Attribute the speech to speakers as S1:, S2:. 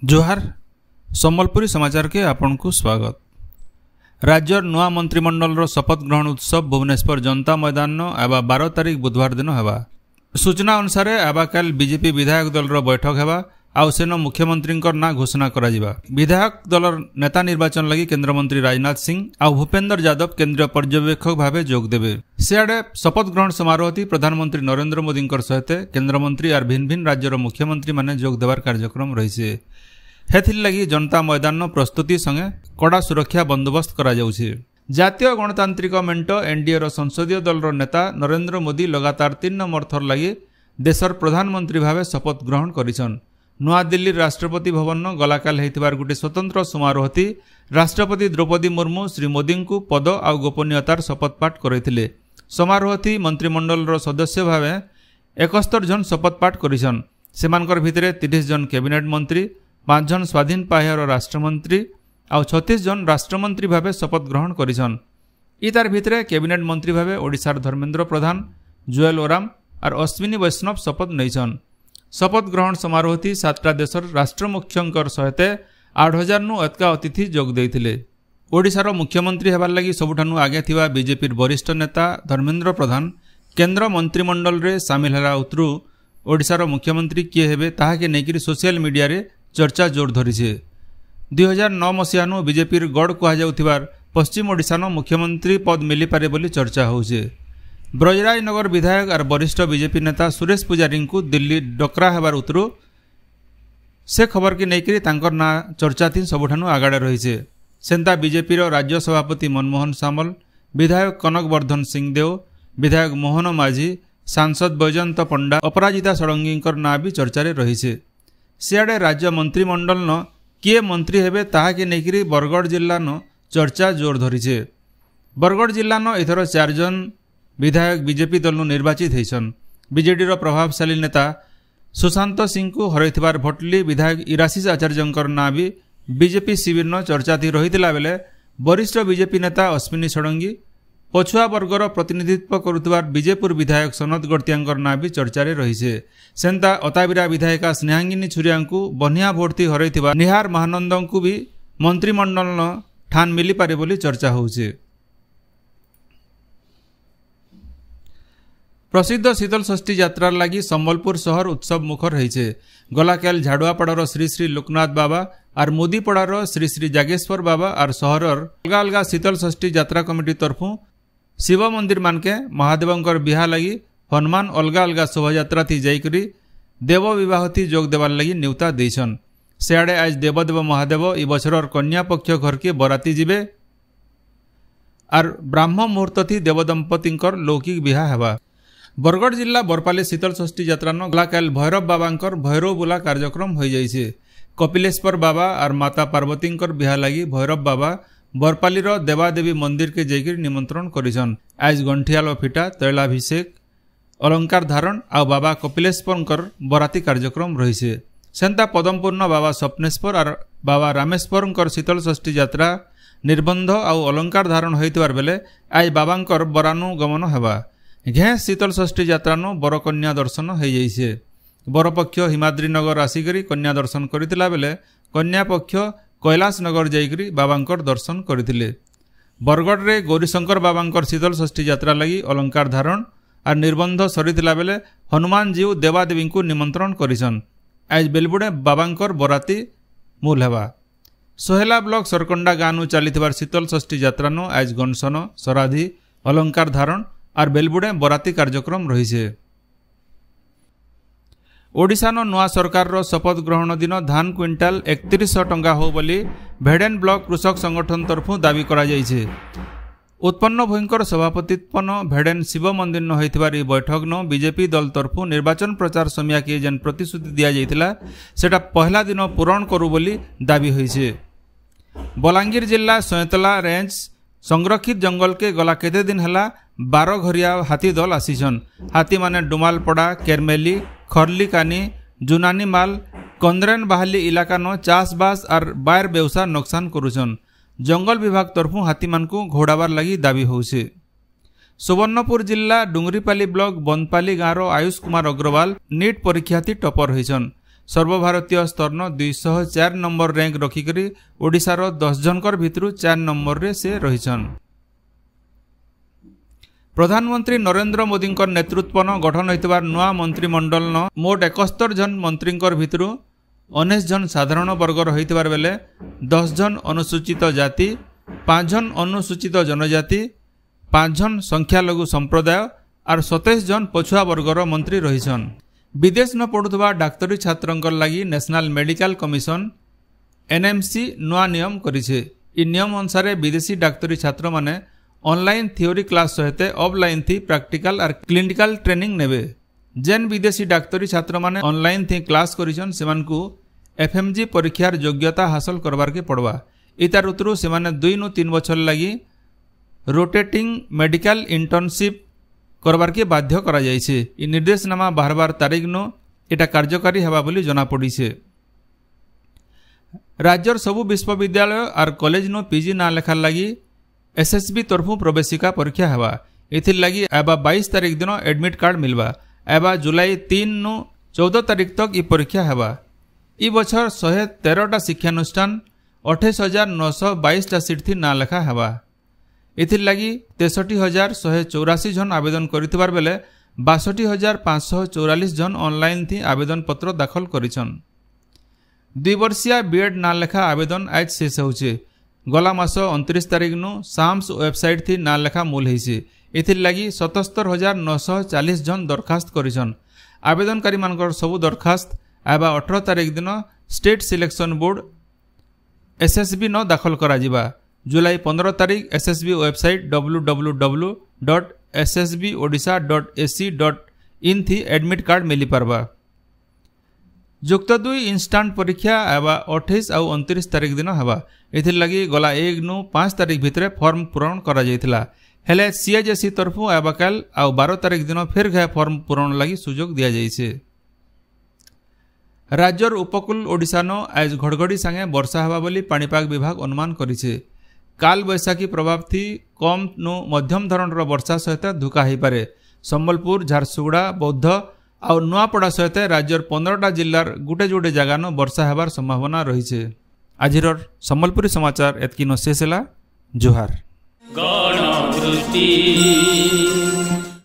S1: जोहार सम्बलपुरी समाचार के आपन को स्वागत। राज्य नुआ मंत्रिमंडल शपथ ग्रहण उत्सव भुवनेश्वर जनता मैदान आबा 12 तारिख बुधवार दिन हेबा। सूचना अनुसार आबा काल बीजेपी विधायक दल बैठक हेबा आउ सेन मुख्यमंत्री ना घोषणा करा जिबा। विधायक दल नेता निर्वाचन लगी केन्द्रमंत्री राजनाथ सिंह आउ भूपेंद्र यादव केंद्रीय पर्यवेक्षक भाव जोग देबे। सियाडे शपथ ग्रहण समारोह प्रधानमंत्री नरेंद्र मोदी सहित केन्द्रमंत्री और भिन्न भिन्न राज्यर मुख्यमंत्री माने जोग देवार कार्यक्रम रही। हेथिर लगी जनता मैदान प्रस्तुति संगे कड़ा सुरक्षा बंदोबस्त करा जाउछि। जातीय गणतांत्रिक मेंट एनडीए संसदीय दल नेता नरेंद्र मोदी लगातार 3 नंबर थर लगी देशर प्रधानमंत्री भाव शपथ ग्रहण करिछन। नुआ दिल्ली राष्ट्रपति भवन गलाकाल होइतिबार गोटे स्वतंत्र समारोह राष्ट्रपति द्रौपदी मुर्मू श्री मोदी को पद और गोपनीयतार शपथ पाठ करथिले। समारोह मंत्रिमंडल सदस्य भाव 71 जन शपथ पाठ करिछन। सेमानकर भितरे 30 जन कैबिनेट मंत्री, 5 जन स्वाधीन पाह୍ୟାର राष्ट्रमंत्री और 36 जन राष्ट्रमंत्री भाव शपथ ग्रहण करिछन। इतार भितरे कैबिनेट मंत्री भाव ओडिशार धर्मेंद्र प्रधान, जुएल ओराम और अश्विनी वैष्णव शपथ नैछन। शपथ ग्रहण समारोह 7टा देशर राष्ट्रमुख्यंकर सहित 8000 नु अधिका अतिथि जोग देइथिले। ओडिशार मुख्यमंत्री हेबार लगी सबुठानु आगे थिबा बीजेपी वरिष्ठ नेता धर्मेंद्र प्रधान केंद्र मंत्रिमंडल रे सामिल हला उतरु ओडिशार मुख्यमंत्री किए हेबे ताहाके नेकिरी सोशल मीडिया रे चर्चा जोर धरी। 2009 मसीहानु बीजेपी गढ़ कहुथिबार पश्चिम ओडिशानो मुख्यमंत्री पद मिली पारे बोली चर्चा होउछे। ब्रजराज नगर विधायक और वरिष्ठ बीजेपी नेता सुरेश पुजारी को दिल्ली डकरा हेबार उतरु से खबर की नेकरी तांकर ना चर्चा थी सबुठानु आगाड़े रही। सेंता बीजेपी राज्य सभापति मनमोहन सामल, विधायक कनक वर्धन सिंहदेव, विधायक मोहन माझी, सांसद बैजयंत पंडा, अपराजिता षडंगी ना भी चर्चारे रही। सियाडे राज्य मंत्रिमंडल न किए मंत्री हेबे ताहाके नेकरी बरगढ़ जिल्ला न चर्चा जोर धरी। बरगढ़ जिल्ला न एथर 4 जन विधायक बीजेपी दल निर्वाचित होइछन। बीजेडी प्रभावशाली नेता सुशांत सिंह को हरैथिबार भटली विधायक इराशीष आचार्यंकर ना भी बीजेपी शिविर न चर्चा थी रहितिला बेले वरिष्ठ बीजेपी नेता अश्विनी षडंगी, पछुआ वर्गर प्रतिनिधित्व करुथिबार बीजेपुर विधायक सनत गड़तियांकर ना भी चर्चारे रही। सेंता अताबिरा विधायिका स्नेहांगिनी छुरिया को बनिया भोट थी हरैथिबा निहार महानंद को भी मंत्रिमंडल न ठान मिली पारे बोली चर्चा होउछे। प्रसिद्ध शीतल षष्ठी यात्रा लगी संबलपुर शहर उत्सव मुखर रही। गलाकाल झाड़ुआपड़ार श्री श्री लोकनाथ बाबा और मुदीपड़ार श्री श्री जागेश्वर बाबा और सहर अलग अलग शीतल षष्ठी यात्रा कमिटी तरफु शिव मंदिर मानके महादेवंकर बिहा लगी हनुमान अलग अलग शोभायात्रा थी जाइकरी देव विवाह थी जोग देवार लगी न्यूता देछन। सियाड़े आज देवदेव महादेव इ बछर कन्या पक्ष घर के बराती जिबे और ब्राह्म मुहूर्त थी देवदंपतिंकर लौकिक बिहा हेबा। बरगढ़ जिला बरपाली शीतल षष्ठी यात्रा न गलाकाल भैरव बाबांकर भैरव बुला कार्यक्रम हो जाइए। कपिलेश्वर बाबा और माता पार्वतींकर बिहा लगी भैरव बाबा बरपालीर देवादेवी मंदिर के जाकर निमंत्रण करिछन। आज गंठियाल फिटा, तैलाभिषेक, अलंकार धारण और बाबा कपिलेश्वरंकर बराती कार्यक्रम रही। सेंता पदमपूर्ण बाबा स्वप्नेश्वर और बाबा रामेश्वरंकर शीतल षष्ठी यात्रा निर्बंध और अलंकार धारण होइतिबार बेले आज बाबांकर बरानुगमन हेबा। घे शीतल षष्ठी यात्रा नो बर कन्या दर्शन हो जाइए। बरपक्ष हिमाद्री नगर आसिकरी कन्या दर्शन करथिला बेले कन्या पक्ष कैलाश नगर जाइकरी बाबांकर दर्शन करथिले। बरगढ़ रे गौरीशंकर बाबांकर शीतल षष्ठी यात्रा लगी अलंकार धारण और निर्बंध सरीथिला बेले हनुमान जीव देवादेवी को निमंत्रण करिछन। आज बेलबुड़े बाबांकर बराती मूल हेबा। सोहेला ब्लॉक सरकंडा गाँव चलीथिबार शीतल षष्ठी यात्रा नो आज गणसन, सराधी, अलंकार धारण और बेलबुड़े बराती कार्यक्रम रही। ओडिशानो नुआ सरकार रो शपथ ग्रहण दिन धान क्विंटाल 3100 टंका हो बोली भेडेन ब्लॉक कृषक संगठन तरफु दाबी करा जाइछे। उत्पन्न भयंकर सभापतित्व न भेडेन शिव मंदिर न होइथिबार बैठक न बीजेपी दल तरफु निर्वाचन प्रचार समिया के जेन प्रतिश्रुति दिया जाइथिला सेटा पहला दिन पूरण करू बोली दाबी होइछे। बलांगीर जिला सैतला रेंज संरक्षित जंगल के गला केते दिन हला 12 घरिया हाथी दल आसीछन। हाथी माने डुमालपड़ा, केरमेली, खरलीकानी, जुनानी माल, कंद्रेन बाहाली इलाका न चाषबास और बायर व्यवसाय नुकसान करुछन। जंगल विभाग तरफु हाथी मान को घोड़ाबार लगी दाबी होउछे। सुवर्णपुर जिला डुंगरीपाली ब्लॉक बंदपाली गाँव आयुष कुमार अग्रवाल नीट परीक्षा थी टपर होइछन। सर्वभारतीय स्तर 204 नंबर रैंक रखिक ओडिशार 10 जनकर भितरु 4 नंबर रे से रहिछन। प्रधानमंत्री नरेंद्र मोदी नेतृत्व गठन होइतबार नुआ मंत्रिमंडल मोट 71 जन मंत्री भितरु 19 जन साधारण वर्गर होइतबार बेले 10 जन अनुसूचित जाति, 5 जन अनुसूचित जनजाति, 5 जन संख्यालघु संप्रदाय और 27 जन पछुआ वर्गर मंत्री रहिछन। विदेश न पढ़ुवा डाक्तरी छात्रंकर लागि नेशनल मेडिकल कमिशन एनएमसी नुआ नियम करिछे। इ नियम अनुसार विदेशी डाक्तरी छात्र माने ऑनलाइन थ्योरी क्लास सहित ऑफलाइन थी प्रैक्टिकल और क्लिनिकल ट्रेनिंग नेबे। जेन विदेशी डाक्तरी छात्र माने ऑनलाइन थी क्लास करिछन सेमानकु एफएमजी परीक्षार योग्यता हासिल करबार के पड़वा। इता ऋतुरु सेमाने 2 नु 3 बछर लागि रोटेटिंग मेडिकल इंटर्नशिप करबार के बाध्य करा जायछे। इ निर्देशनामा 12 तारीख नु एटा कार्यकारी हेबा बोली जना पड़िछे। राज्यर सबु विश्वविद्यालय और कॉलेज नु पीजी ना लेखार लागि एसएसबी तरफु प्रवेशिका परीक्षा हेबा। एथिर लागि एबा 22 तारीख दिन एडमिट कार्ड मिलबा। एबा जुलाई 3 नु 14 तारीख तक इ परीक्षा हेबा। इ बछर 113टा शिक्षानुष्ठान 28,922 टा सीट थी ना लेखा हेबा। एथिर लागि 63,184 जन आवेदन करितबार बेले 62,544 जन ऑनलाइन थी आवेदन पत्र दाखल करिछन। 2 वर्षीय बीएड ना लेखा आवेदन आज शेष होउछे। गला मास 29 तारीख नु साम्स वेबसाइट थी ना लेखा मूल हेसी। एथिर लागि 77,940 जन दरखास्त करिछन। आवेदनकारी मानकर सबु दरखास्त एबा 18 तारीख दिन स्टेट सिलेक्शन बोर्ड एसएसबी न दाखल करा जिबा। जुलाई 15 तारीख एसएसबी वेबसाइट www.ssbodisha.ac.in थी एडमिट कार्ड मिली पारबा। जुक्त 2 इंस्टांट परीक्षा एवं 28 और 29 तारीख दिन हेबा। एथिर लगी गला 1 नु 5 तारीख भितरे फॉर्म पूरण करा जायतिला। हेले सीएचएससी तरफु एबाकाल और 12 तारीख दिन फिर घे फॉर्म पूरण लगी सुजोग दिया जायछे। राज्यर उपकूल ओडिशा न आज घड़घड़ी संगे वर्षा हेबा बोली पाणीपाग विभाग अनुमान करिछे। काल बैशाखी प्रभाव थी कम नु मध्यम धरणर वर्षा सहित धुका हो पारे। संबलपुर, झारसुगुड़ा, बौद्ध और नुआपड़ा सहित राज्यर 15टा जिल्लार गुटे जुटे जगह न वर्षा हेबार संभावना रही। आजिर संबलपुरी समाचार एतकी न शेष है। जोहार।